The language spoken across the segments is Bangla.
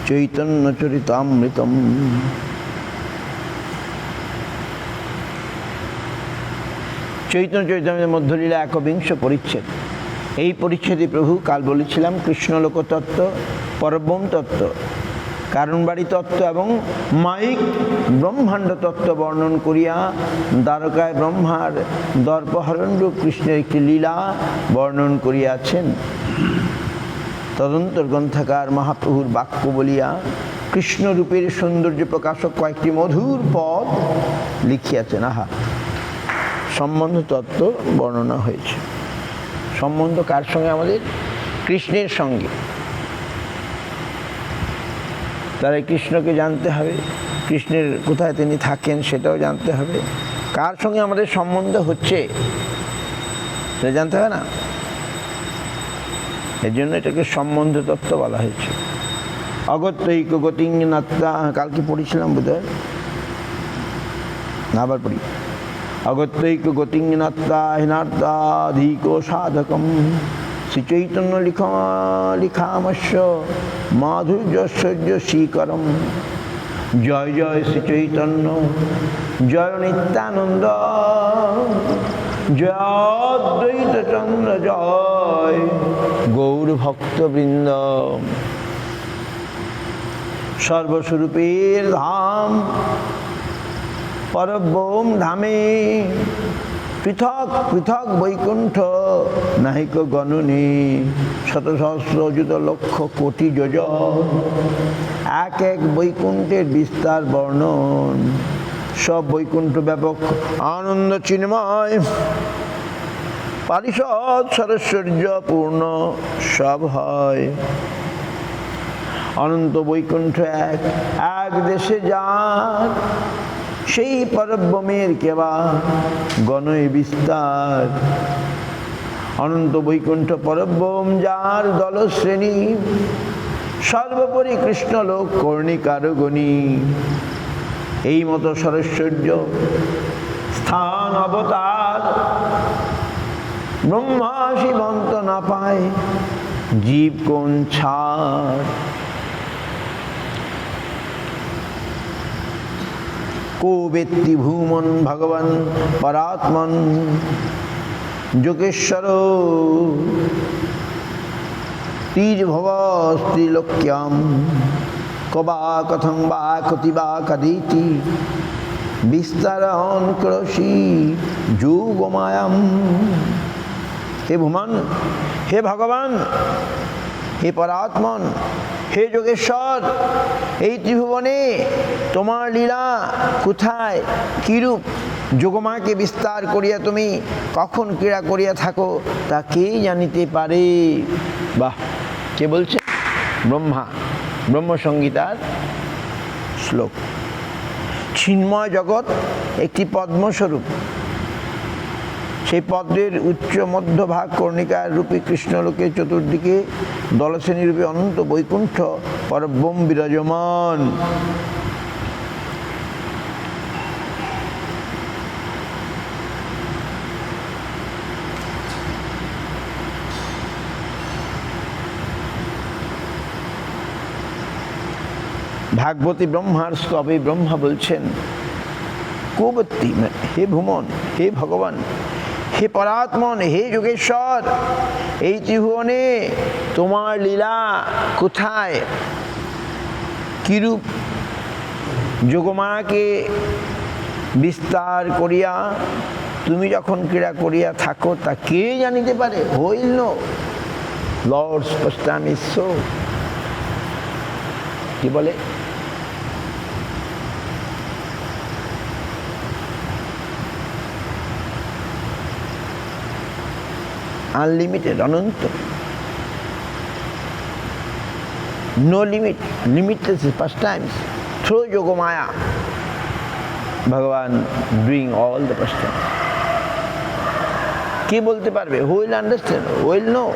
চৈতন্য চরিতামৃতম। চৈতন্য চরিতামৃতের মধ্যলীলা ১বিংশ পরিচ্ছেদ। এই পরিচ্ছেদে প্রভু কাল বলেছিলাম কৃষ্ণ লোকতত্ত্ব, পরব্রহ্ম তত্ত্ব, কারণবাড়ি তত্ত্ব এবং মায়িক ব্রহ্মাণ্ড তত্ত্ব বর্ণন করিয়া দ্বারকায় ব্রহ্মার দর্পহরণরূপ কৃষ্ণের একটি লীলা বর্ণন করিয়াছেন। তদন্তর গ্রন্থকার মহাপ্রভুর বাক্য বলিয়া কৃষ্ণরূপের সৌন্দর্য প্রকাশক কয়েকটি মধুর পদ লিখিয়াছেন। আহা, সম্বন্ধ তত্ত্ব বর্ণনা হয়েছে। সম্বন্ধ কার সঙ্গে? আমাদের কৃষ্ণের সঙ্গে। তারা কৃষ্ণকে জানতে হবে, কৃষ্ণের কোথায় তিনি থাকেন সেটাও জানতে হবে, কার সঙ্গে আমাদের সম্বন্ধ হচ্ছে সেটা জানতে হবে না? এর জন্য এটাকে সম্বন্ধ তত্ত্ব বলা হয়েছে। অগত্যৈক গতিঙ্গনাত্তা, কালকে পড়েছিলাম বোধহয়, না আবার পড়ি। অগত্যৈক গতিঙ্গনাত্তা হিনার্দাধিক সাধকম শ্রীচৈতন্য লিখামস্য মাধুর্যশ্বর্য শ্রীকরম। জয় জয় শ্রীচৈতন্য, জয় নিত্যানন্দ, জয় অদ্বৈত চন্দ্র, জয় গৌর ভক্তবৃন্দ। সর্বস্বরূপের ধাম পরব্রহ্ম ধামে পৃথক পৃথক বৈকুণ্ঠ নাহিক গণনে, শত সহস্র অযুত লক্ষ কোটি যোজন, এক এক বৈকুণ্ঠের বিস্তার বর্ণন। সব বৈকুণ্ঠ ব্যাপক আনন্দ চিন্ময়, পারিষদ সরৈশ্বর্য পূর্ণ সব হয়। অনন্ত বৈকুণ্ঠ এক এক দেশে যার, সেই পরব্রহ্মের কেবা গণে বিস্তার। অনন্ত বৈকুণ্ঠ পরব্রহ্ম যার দলশ্রেণী, সর্বোপরি কৃষ্ণলোক কর্ণিকার গণী। এই মতো সরৈশ্বর্য স্থান অবতার ব্রহ্মা শিবন্ত না পায়, জীব কোন ছাড়। কো বেত্তি ভূমন ভগবান পরাত্মন যোগেশ্বর তীর্ভব স্ত্রীলোক্যাম, কবা কথং বা কতি বা কাদিতি বিস্তারণ করসি যোগমায়াম। হে ভূমন, হে ভগবান, হে পরাত্মন, হে যোগেশ্বর, এই ত্রিভুবনে তোমার লীলা কোথায়, কিরূপ যোগমাকে বিস্তার করিয়া তুমি কখন ক্রীড়া করিয়া থাকো তা কে জানিতে পারে। বাহ, কে বলছে? ব্রহ্মা, ব্রহ্মসংগীতার শ্লোক। চিন্ময় জগৎ একটি পদ্মস্বরূপ, সেই পদ্মের উচ্চ মধ্যভাগ কর্ণিকার রূপে কৃষ্ণলোকে চতুর্দিকে দলশ্রেণী রূপে অনন্ত বৈকুণ্ঠ পরব্রহ্ম বিরাজমান। ভাগবতী ব্রহ্মার স্তবে ব্রহ্মা বলছেন, কোবত্তি, হে ভূমন, হে ভগবান, হে পরাত্মন, হে যোগেশ্বর, এই ত্রিভুবনে তোমার লীলা কোথায়, কিরূপ যোগমাকে বিস্তার করিয়া তুমি যখন ক্রীড়া করিয়া থাকো তা কে জানিতে পারে। হইল নো লর্ড স্পষ্টামি সো, কি বলে? Unlimited, Ananta, no limit, limitless pastimes through Yogamaya. Bhagavan doing all the pastimes. কে বলতে পারবে? Who will understand? Who will know?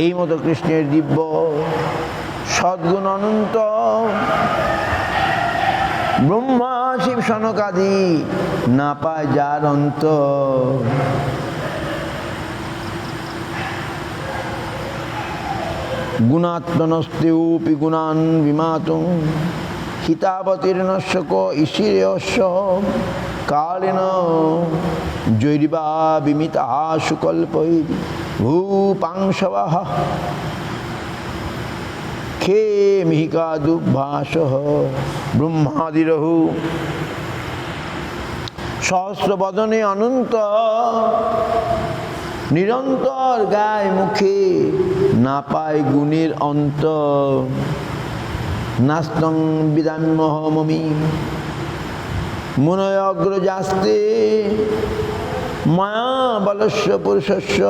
এই মতো কৃষ্ণের দিব্য সদ্গুণ অনন্ত, ব্রহ্মা শিব সনকাদি না পায় যার অন্ত। গুণাত্মনস্তেপি গুণান বিমাতুং হিতাবতীর্ণস্য কো ঈশিরেয়স্য কালেন জৈরিবা বিমিতা সুকল্পৈ ভূপাংশবঃ খে মিহিকা দুর্ভাসঃ ব্রহ্মাদিরহু সহস্রবদনে অনন্ত নিরন্তর গায় মুখে না পায় গুণের অন্ত নাস্তং বিদান্মহমমি মুনয় অগ্রজাস্তে মায়া বলস্য পুরুষস্য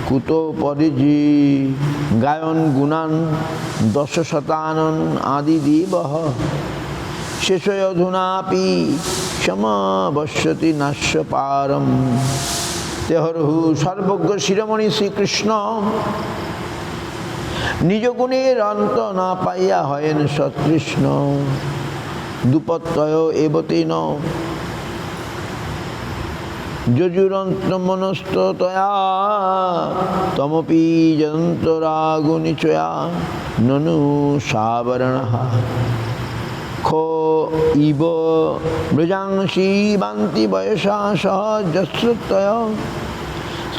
কুত পরিজি গায়ন গুণান দশশতানন আদি দিবঃ শেষয় অধুনাপি সমাবশ্যতি নাস্য পারম তেহরহু সর্বজ্ঞ শিরোমণি শ্রীকৃষ্ণ নিজ গুণের অন্ত না পাইয়া হয়েন সতৃষ্ণ দুপত্যয় এবতেন যজুরন্ত মনস্ত তয়া তমপি যন্তরাগুনিচয়া ননু সাবরণঃ খো ইব ব্রজাংসি বান্তি বয়সা সহজশ্রুতয়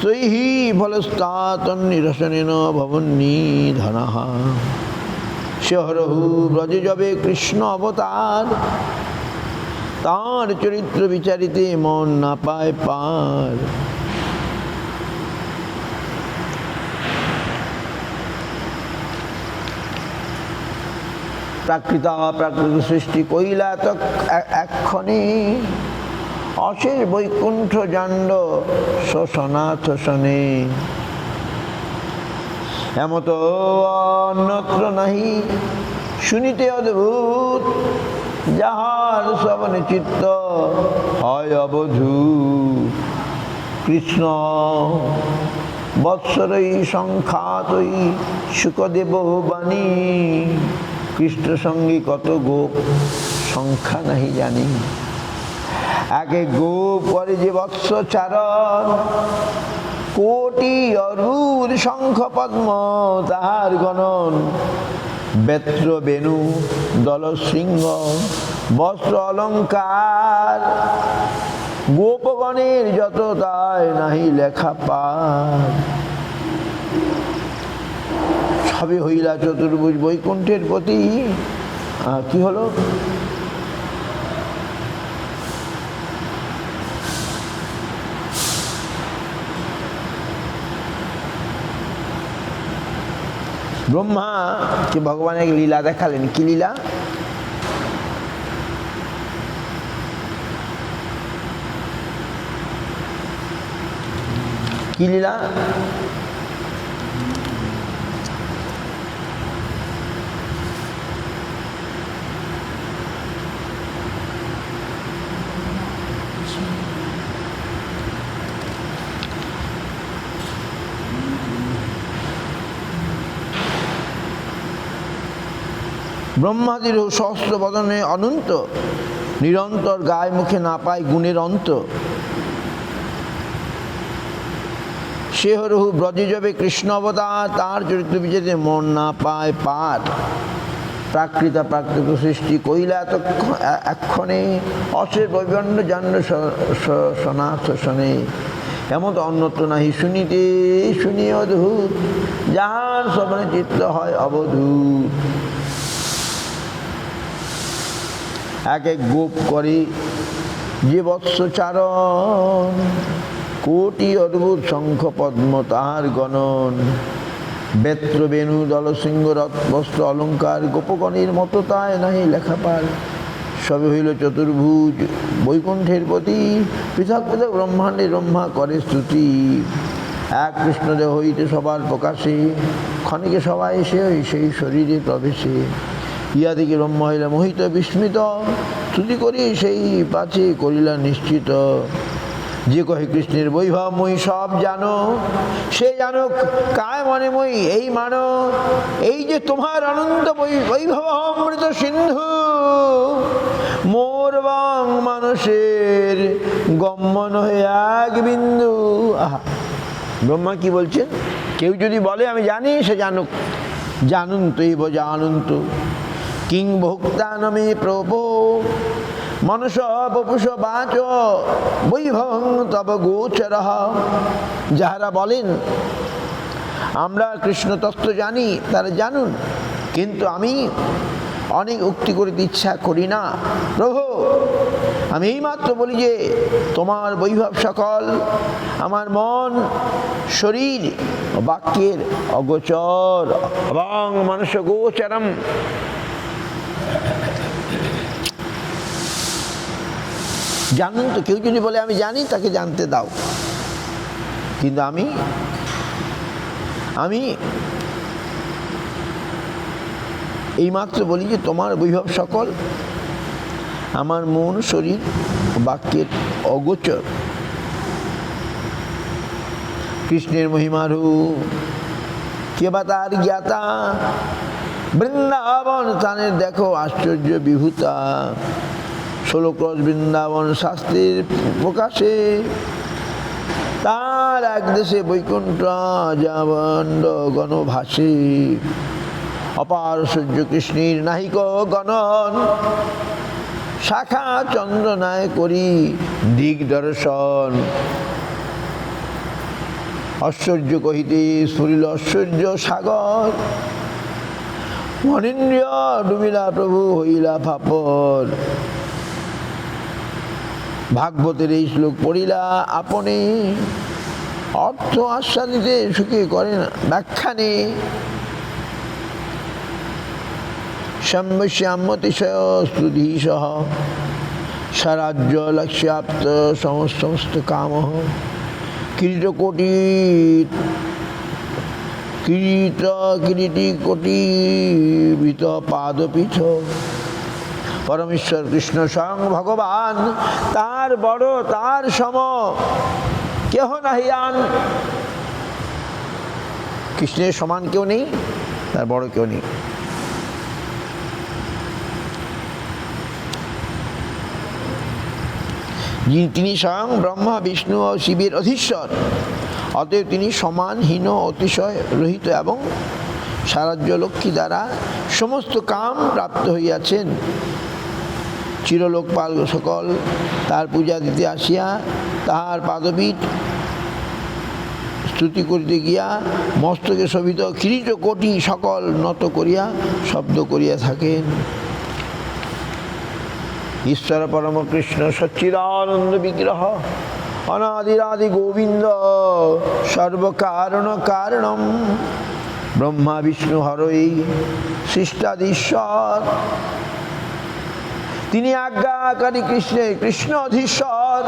সৈহি ফলস্তাতন্নিরসনেন ভবন্নিধনঃ সেহরহু ব্রজে যবে কৃষ্ণ অবতার তাঁর চরিত্র বিচারিতে মন না পায় পার প্রাকৃতা প্রাকৃত সৃষ্টি কইলা তো এক্ষণে অশেষ বৈকুণ্ঠ জাণ্ড শোষণাথ শনে এমত অন্যত্র নাহি শুনিতে অদ্ভুত যাহার শ্রবণে চিত্ত হয় অবধূ কৃষ্ণ বৎসরই সংখ্যাতই শুকদেব বাণী কৃষ্ণ সঙ্গে কত গোপ সংখ্যা নাহি জানি একে গোপ করে যে বৎস চারণ কোটি অরুর শঙ্খ পদ্ম তাহার গণন বেত্র বেণু দলশৃঙ্গ বস্ত্র অলঙ্কার গোপগণের যত তাই নাহি লেখা পার সবে হইলা চতুর্ভুজ বৈকুণ্ঠের প্রতি কি হলো ব্রহ্মা কে ভগবানের লীলা দেখালেন কি লীলা কি লীলা ব্রহ্মাদির সহস্র বদনে অনন্ত নিরন্তর গায়ে মুখে না পায় গুণের অন্ত সে হরহু ব্রজে যাবে কৃষ্ণ অবতার তাঁর চরিত্র বিচারে মন না পায় পার প্রাকৃতা প্রাকৃত সৃষ্টি কইলা এক্ষণে অশেষ বৈবণ্য জান্য সনাথ শনে এমন অন্যত্র নাহি শুনিতে শুনি অদ্ভুত যাহার শ্রবণে চিত্ত হয় অবধূত এক এক গোপ করে যে বৎসচারণ কোটি অদ্ভুত শঙ্খ পদ্ম তাহার গণন বেত্র বেণু দলসিংহ রথ বস্ত্র অলঙ্কার গোপগণের মতো তাই নাহি লেখা পার সবে হইল চতুর্ভুজ বৈকুণ্ঠের প্রতি পৃথক পৃথক ব্রহ্মাণ্ডে ব্রহ্মা করে স্তুতি এক কৃষ্ণদেহ হইতে সবার প্রকাশে ক্ষণিকে সবাই এসে সেই শরীরে প্রবেশে ইয়া থেকে ব্রহ্ম হইলা মোহিত বিস্মিত স্তুতি করি সেই পাছে করিলা নিশ্চিত যে কহে কৃষ্ণের বৈভব মই সব জানো সে জানো কায় মনে মই এই মানো এই যে তোমার অনন্ত বৈভব অমৃত সিন্ধু মোর বাং মানুষের গম্য নহে এক বিন্দু। আহা ব্রহ্মা কি বলছেন কেউ যদি বলে আমি জানি, সে জানুক। জানুন্তৈব জানুন্তু কিং ভোক্তানমে প্রভো মনস বপুষ বাচ বৈভং তব গোচরঃ। যাহারা বলেন আমরা কৃষ্ণ তত্ত্ব জানি, তারা জানুন, কিন্তু আমি অনেক উক্তি করতে ইচ্ছা করি না। প্রভু, আমি এইমাত্র বলি যে তোমার বৈভব সকল আমার মন, শরীর ও বাক্যের অগোচর এবং মনুষ্য গোচরম। জানুন তো। কেউ যদি বলে আমি জানি, তাকে জানতে দাও, কিন্তু আমি এইমাত্র বলি যে তোমার বৈভব সকল আমার মন, শরীর, বাক্যের অগোচর। কৃষ্ণের মহিমারূপ কে বা তার জ্ঞাতা, বৃন্দাবন স্থানের দেখো আশ্চর্য বিভূতা। 16 ক্রোশ বৃন্দাবন শাস্ত্রের প্রকাশে, তার এক দেশে বৈকুণ্ঠ যাবন্ড গণ ভাসে। অপার সূর্য কৃষ্ণের নাহিক গণন, শাখা চন্দ্রনায় করি দিগদর্শন। ঐশ্বর্য কহিতে স্ফুরিল ঐশ্বর্য সাগর, মনেন্দ্রিয় ডুবিলা প্রভু হইলা ফাপর। ভাগবতের এই শ্লোক পড়িলা আপনি, অর্থ আস্বাদিতে সুখে করেন ব্যাখ্যা নেই। সম্যস্যামতিশয় স্তুতি সহ স্বরাজ্য লক্ষ্যাপ্ত সমস্ত কাম। কিরীটি কোটি ভীত পাদপীঠ। পরমেশ্বর কৃষ্ণ স্বয়ং ভগবান, তার বড় তার সম কেহ নাহিয়ান। কৃষ্ণের সমান কেউ নেই, তার বড় কেউ নেই। তিনি স্বয়ং ব্রহ্মা, বিষ্ণু ও শিবের অধীশ্বর, অতএব তিনি সমান, হীন, অতিশয় রহিত এবং সারাজ্য লক্ষ্মী দ্বারা সমস্ত কাম প্রাপ্ত হইয়াছেন। চিরলোকপাল সকল তার পূজা দিতে আসিয়া তাহার পাদপীঠ স্তুতি করিতে গিয়া মস্তকে শোভিত কিরীট কোটি সকল নত করিয়া শব্দ করিয়া থাকেন। ঈশ্বর পরম কৃষ্ণ সচ্চিদানন্দ বিগ্রহ, অনাদিরাদি গোবিন্দ সর্বকারণ কারণম। ব্রহ্মা বিষ্ণু হরই সৃষ্টাধীশ্বর, তিনি আজ্ঞাকারী কৃষ্ণের কৃষ্ণ অধীশ্বর।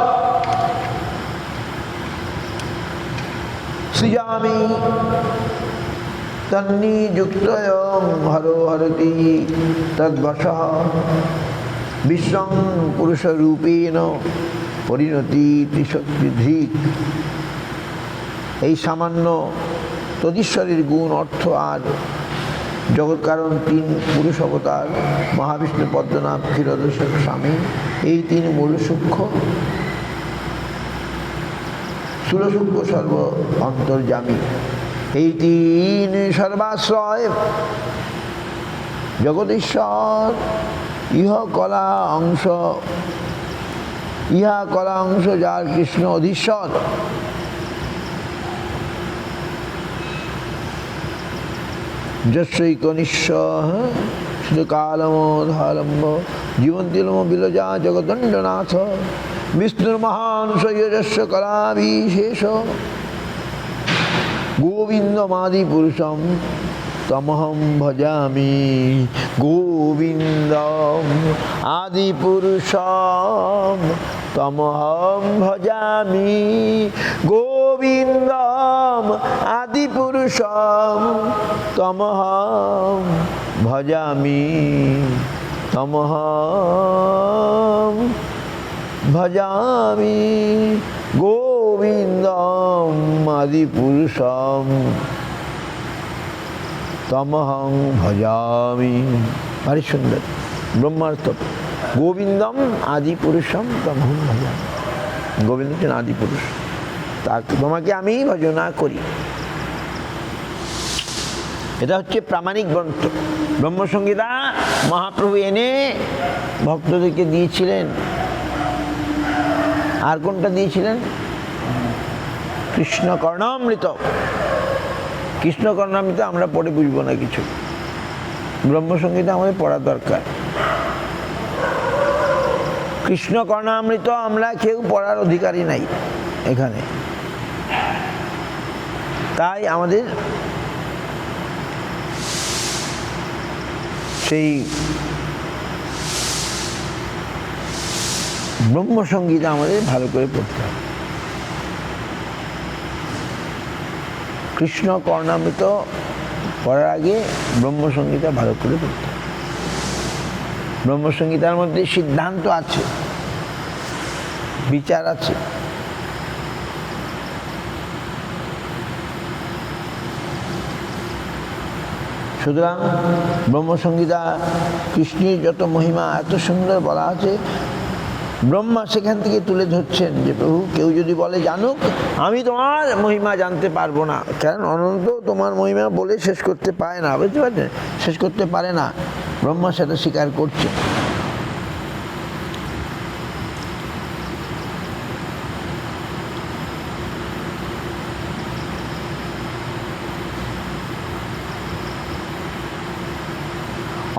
সৃজামি তন্নিযুক্তয়ং হরো হরতি তদ্বশঃ, বিশ্বং পুরুষরূপেণ পরিণতি ত্রিশক্তিধৃক। এই সামান্য তদীশ্বরের গুণ, অর্থ আর জগৎ কারণ 3 পুরুষ অবতার, মহাবিষ্ণু, পদ্মনাভ, ক্ষীরোদশক স্বামী, এই 3 মূল সূক্ষ্ম, স্থূল সূক্ষ্ম সর্ব অন্তর্যামী, এই 3 সর্বাশ্রয় জগদীশ্বর। ইহা কলা অংশ যার কৃষ্ণ অধীশ্বর। যস্যৈক নিঃস্ব শুধু কালমোধালম্ব জীবন্তিলম বিলজা জগদণ্ডনাথ। বিষ্ণুর মহান সৈয়জস্য কলাবিশেষ, গোবিন্দমাদি পুরুষম তমহম ভজামি। গোবিন্দম আদি পুরুষম তমহম ভজামি। গোবিন্দম আদি পুরুষম তমহম ভজামি। তমহম ভজামি গোবিন্দম আদি পুরুষম তমহং ভজামি। ভারী সুন্দর ব্রহ্মার্থ। গোবিন্দম আদি পুরুষম তমহং ভজামি। গোবিন্দ হচ্ছেন আদি পুরুষ, তোমাকে আমি ভজনা করি। এটা হচ্ছে প্রামাণিক গ্রন্থ। ব্রহ্মসংহিতা মহাপ্রভু এনে ভক্তদেরকে দিয়েছিলেন। আর কোনটা দিয়েছিলেন? কৃষ্ণ কর্ণামৃত। কৃষ্ণ কর্ণামৃত আমরা পড়ে বুঝবো না কিছু, ব্রহ্মসংহিতা আমাদের পড়া দরকার। কৃষ্ণ কর্ণামৃত আমরা কেউ পড়ার অধিকারী নাই এখানে। তাই আমাদের সেই ব্রহ্মসংহিতা আমাদের ভালো করে পড়তে হবে। কৃষ্ণ কর্ণামৃত পড়ার আগে ব্রহ্মসংহিতা ভালো করে পড়তে হবে। ব্রহ্মসংহিতার মধ্যে সিদ্ধান্ত আছে, বিচার আছে। সুতরাং ব্রহ্মসংহিতা কৃষ্ণের যত মহিমা এত সুন্দর বলা আছে, ব্রহ্মা সেখান থেকে তুলে ধরছেন যে প্রভু কেউ যদি বলে জানুক, আমি তোমার মহিমা জানতে পারবো না, কারণ অনন্ত তোমার মহিমা বলে শেষ করতে পারে না, বুঝতে পারছেন, শেষ করতে পারে না। ব্রহ্মা সেটা স্বীকার করছে।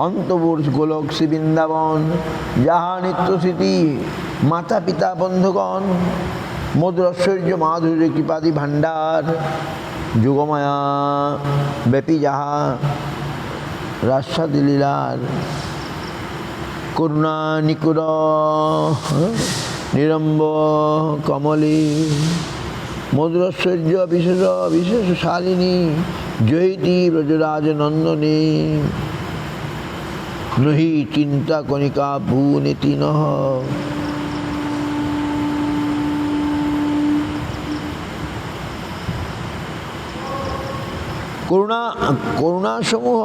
অন্তপুর গোলক শ্রী বৃন্দাবন, যাহা নিত্য স্মৃতি মাতা পিতা বন্ধুগণ, মধুর ঐশ্বর্য মাধুর্য কৃপাদি ভাণ্ডার, যোগমায়া ব্যাপী যাহা রাস্বাদি লীলার, করুণা নিকুর নিরম্ব কমলী, মধুর ঐশ্বর্য বিশেষ বিশেষ শালিনী, জয়িতি ব্রজরাজ নন্দনী, নহি চিন্তা কণিকা ভুবনেতি নহ। করুণাসমূহ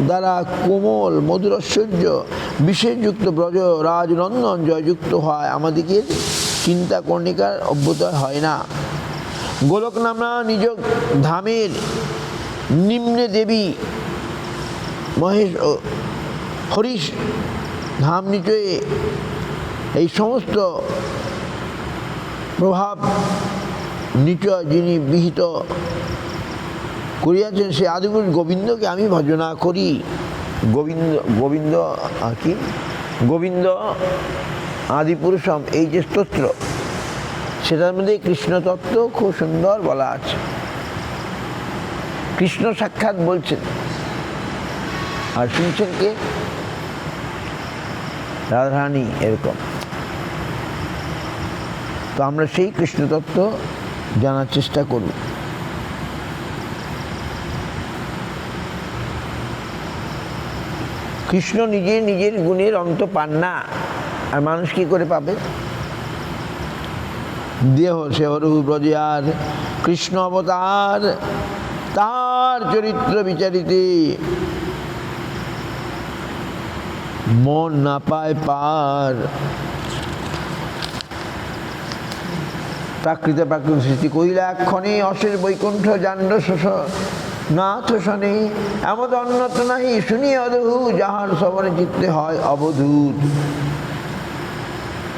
দ্বারা কোমল মধুর ঐশ্বর্য বিশেষযুক্ত ব্রজ রাজনন্দন জয়যুক্ত হয়, আমাদিকে চিন্তা কর্ণিকার অভ্যুদয় হয় না। গোলক নামা নিজ ধামের নিম্নে দেবী মহেশ হরিশ ধাম নিচে এই সমস্ত প্রভাব নিচ যিনি বিহিত করিয়াছেন, সে আদিপুরুষ গোবিন্দকে আমি ভজনা করি। গোবিন্দ গোবিন্দ কি গোবিন্দ আদিপুরুষম, এই যে স্তোত্র, সেটার মধ্যে কৃষ্ণ তত্ত্ব খুব সুন্দর বলা আছে। কৃষ্ণ সাক্ষাৎ বলছেন, আর শুনছেন কে? রাধারানী। এরকম তো আমরা সেই কৃষ্ণ তত্ত্ব জানার চেষ্টা করব। কৃষ্ণ নিজে নিজের গুণের অন্ত পান না, আর মানুষ কি করে পাবে? দেহ সেহরু ব্রজয়ার কৃষ্ণ অবতার, তার চরিত্র বিচারিতে মন না পায় পার। প্রাকৃত সৃষ্টি কইলা ক্ষণে, অশেষ বৈকুণ্ঠ জান্ড শোষ নাথ শনে, এমন অন্যত নাহি শুনিয়ে অদহু, যাহার শ্রবণে চিত্তে হয় অবধূত।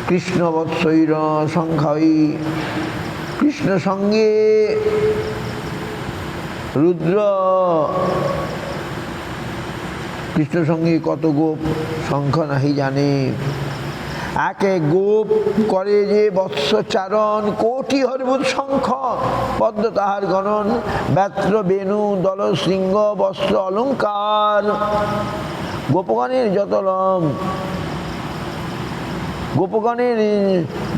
কৃষ্ণ বৎসৈর সংখ্যাই কৃষ্ণ সঙ্গে রুদ্র, কৃষ্ণ সঙ্গে কত গোপ সংখ্যা নাহি জানে। একে গোপ করে যে বৎসচারণ, কোটি হরিভূত শঙ্খ পদ্ম তাহার গণন, ব্যত্র বেণু দল শৃঙ্গ বস্ত্র অলঙ্কার। গোপগণের যত লম, গোপগণের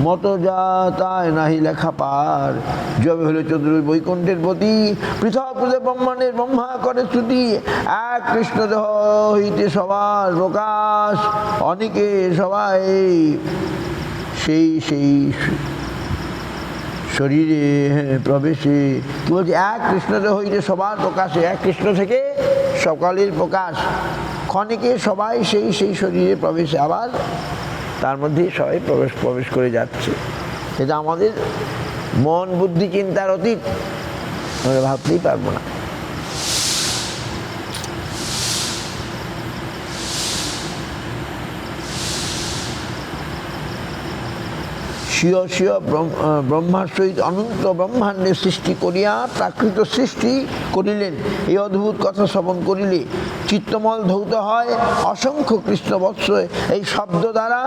মতো যা তাই নাহি লেখা পার। যবে হলো চতুর্থ বৈকুণ্ঠের পতি, পৃথক পৃথক ব্রহ্মাণ্ডের ব্রহ্মা করে স্তুতি। এক কৃষ্ণ দেহ হইতে সবার প্রকাশ, অনেকে সবাই সেই সেই শরীরে প্রবেশে। কি বলছে? এক কৃষ্ণ দেহ হইতে সবার প্রকাশে, এক কৃষ্ণ থেকে সকালের প্রকাশ, ক্ষণিকে সবাই সেই সেই শরীরে প্রবেশে, আবার তার মধ্যেই সবাই প্রবেশ করে যাচ্ছে। এটা আমাদের মন বুদ্ধি চিন্তার অতীত, আমরা ভাবতেই পারবো না। স্বীয় স্বীয় ব্রহ্মার সহিত অনন্ত ব্রহ্মাণ্ডের সৃষ্টি করিয়া প্রাকৃত সৃষ্টি করিলেন। এই অদ্ভুত কথা শ্রবণ করিলে চিত্তমল ধৌত হয় অসংখ্য কৃষ্ণবৎস এই শব্দ দ্বারা।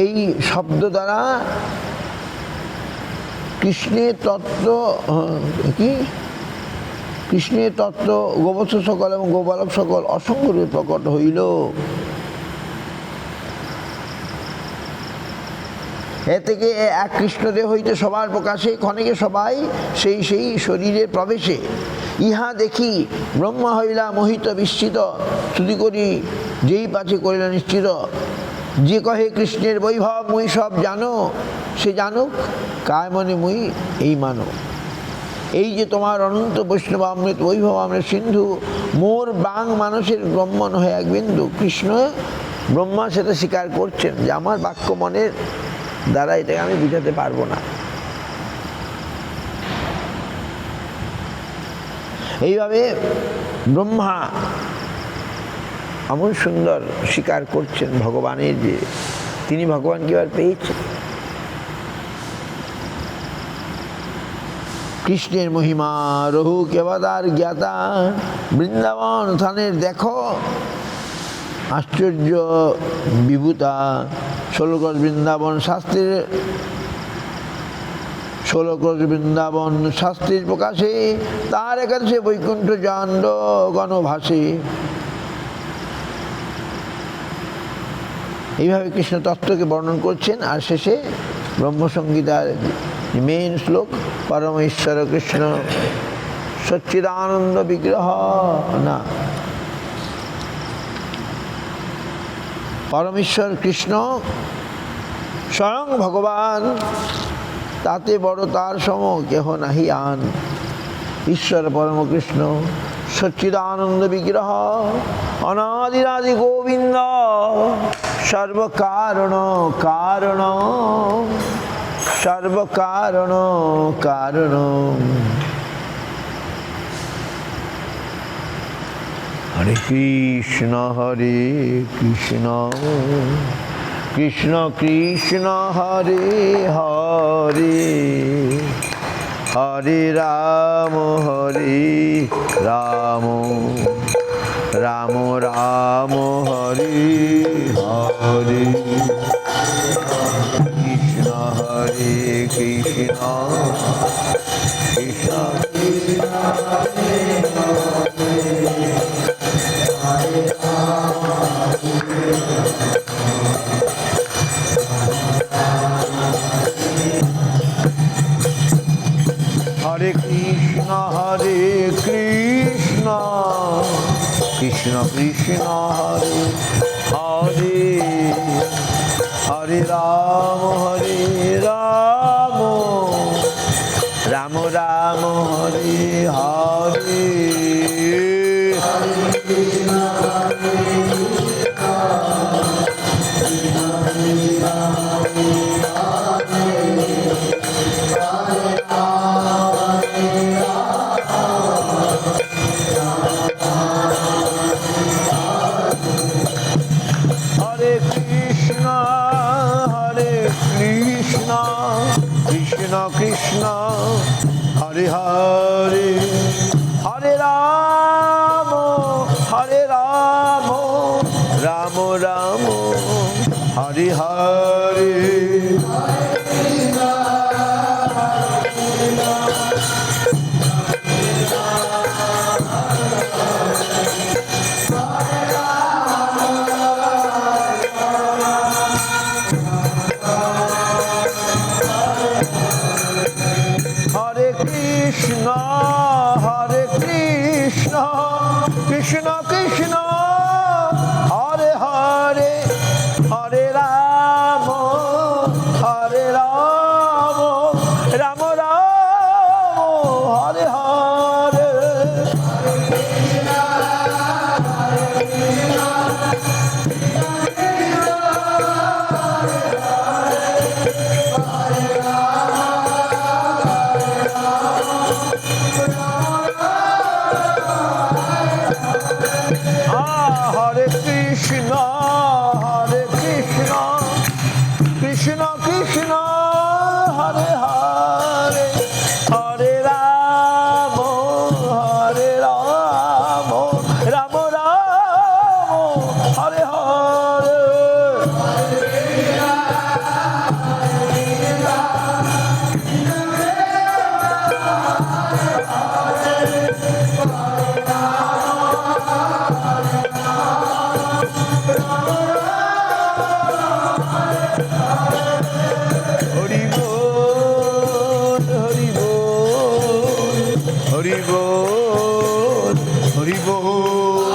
এই শব্দ দ্বারা কৃষ্ণের তত্ত্ব কি কৃষ্ণের তত্ত্ব গোবৎস সকল এবং গোপালক সকল অসংখ্য রূপে প্রকট হইল। এ থেকে এক কৃষ্ণদেহ হইতে সবার প্রকাশে ক্ষণিকে সবাই সেই সেই শরীরে প্রবেশে। ইহা দেখি ব্রহ্মা হইলা মোহিত বিস্মিত, শ্রুতি করি যেই পাছে করিল নিশ্চিত। যে কহে কৃষ্ণের বৈভব মুই সব জানো, সে জানুক কায় মনে মুই এই মানো। এই যে তোমার অনন্ত বৈষ্ণব অমৃত বৈভব অমৃত সিন্ধু, মোর বাং মানুষের ব্রহ্ম নহে এক বিন্দু। কৃষ্ণ ব্রহ্মা সেটা স্বীকার করছেন যে আমার বাক্য মনের দ্বারা এটাকে আমি বুঝাতে পারবো না। এইভাবে ব্রহ্মা এমন সুন্দর স্বীকার করছেন ভগবানের যে তিনি ভগবান কিভাবে পেয়েছেন। কৃষ্ণের মহিমা রহু কেবাদার জ্ঞাতা, বৃন্দাবন থানের দেখো আশ্চর্য বিভূতা। 16 ক্রোশ বৃন্দাবন শাস্ত্রের 16 ক্রোশ বৃন্দাবন শাস্ত্রের প্রকাশে, তার একাদশে বৈকুণ্ঠ জান্ড গণভাসে। এইভাবে কৃষ্ণ তত্ত্বকে বর্ণন করছেন। আর শেষে ব্রহ্মসংগীতার মেন শ্লোক, পরম ঈশ্বর কৃষ্ণ সচ্চিদানন্দ বিগ্রহ না, পরমেশ্বর কৃষ্ণ স্বয়ং ভগবান, তাতে বড় তার সম কেহ নাহি আন। ঈশ্বর পরম কৃষ্ণ সচ্চিদানন্দ বিগ্রহ, অনাদিরাদি গোবিন্দ, সর্বকারণ কারণ, সর্বকারণ কারণ। হরে কৃষ্ণ কৃষ্ণ কৃষ্ণ হরে হরে, হরে রাম রাম রাম হরে হরে। কৃষ্ণ হরে কৃষ্ণ কৃষ্ণ কৃষ্ণ হরে হরে কৃষ্ণ হরে কৃষ্ণ কৃষ্ণ কৃষ্ণ হরে হরে, হরে রাম রাম রাম হরে হরে। হরে কৃষ্ণ কৃষ্ণ কৃষ্ণ হরে হরে, হরে রাম রাম রাম হরে হরে। কৃষ্ণ কৃষ্ণ হরে হরে, হরে রাম রাম রাম হরে হরে। হরে কৃষ্ণ হরে কৃষ্ণ কৃষ্ণ কৃষ্ণ হরে হরে হরে রাম রাম রাম হরে হরে হরি বল হরি বল হরি বল হরি বল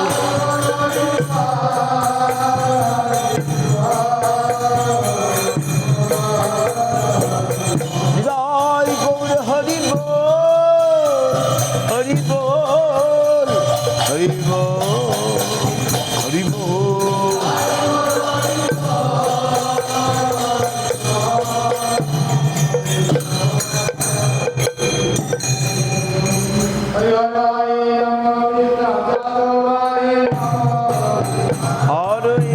জয় গৌর হরি বল হরি বল হরি বল হরি বল হরে